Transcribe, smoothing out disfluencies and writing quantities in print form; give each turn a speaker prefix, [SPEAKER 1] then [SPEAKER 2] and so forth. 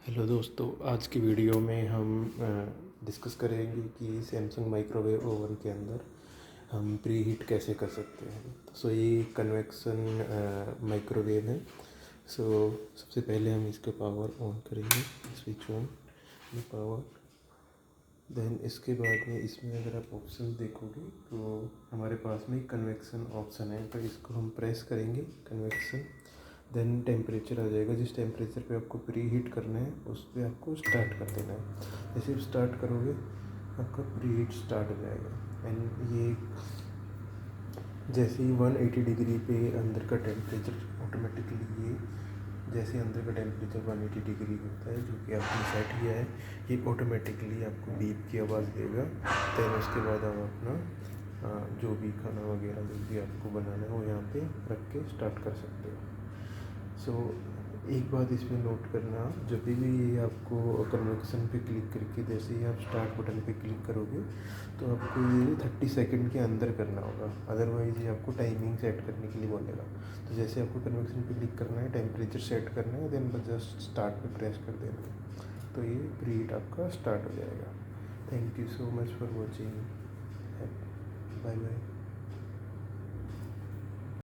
[SPEAKER 1] Hello दोस्तों, आज की वीडियो में हम डिस्कस करेंगे कि सैमसंग माइक्रोवेव ओवन के अंदर हम प्री हीट कैसे कर सकते हैं। सो ये कन्वेक्शन माइक्रोवेव है। सो सबसे पहले हम इसका पावर ऑन करेंगे, स्विच ऑन, ये पावर। देन इसके बाद में इसमें अगर आप ऑप्शन देखोगे तो हमारे पास में कन्वेक्शन ऑप्शन है, तो इसको हम प्रेस करेंगे कन्वेक्शन। देन टेम्परेचर आ जाएगा, जिस टेम्परेचर पे आपको प्री हीट करना है उस पर आपको स्टार्ट कर देना है। जैसे आप स्टार्ट करोगे आपका प्री हीट स्टार्ट हो जाएगा। एंड ये जैसे ही 180 डिग्री पे अंदर का टेम्परेचर ऑटोमेटिकली, ये जैसे अंदर का टेम्परेचर 180 डिग्री होता है जो कि आपने सेट किया है, ये ऑटोमेटिकली आपको बीप की आवाज़ देगा। देन उसके बाद आप अपना जो भी खाना वगैरह जो भी आपको बनाना है वो यहाँ पे रख के स्टार्ट कर सकते हो। सो एक बात इसमें नोट करना, जब भी ये आपको कन्वेक्शन पे क्लिक करके जैसे ही आप स्टार्ट बटन पे क्लिक करोगे तो आपको ये 30 सेकंड के अंदर करना होगा, अदरवाइज़ ये आपको टाइमिंग सेट करने के लिए बोलेगा। तो जैसे आपको कन्वेक्शन पे क्लिक करना है, टेम्परेचर सेट करना है, देन बस जस्ट स्टार्ट पे प्रेस कर देना है, तो ये प्रीहीट आपका स्टार्ट हो जाएगा। Thank you so much for watching. Bye bye.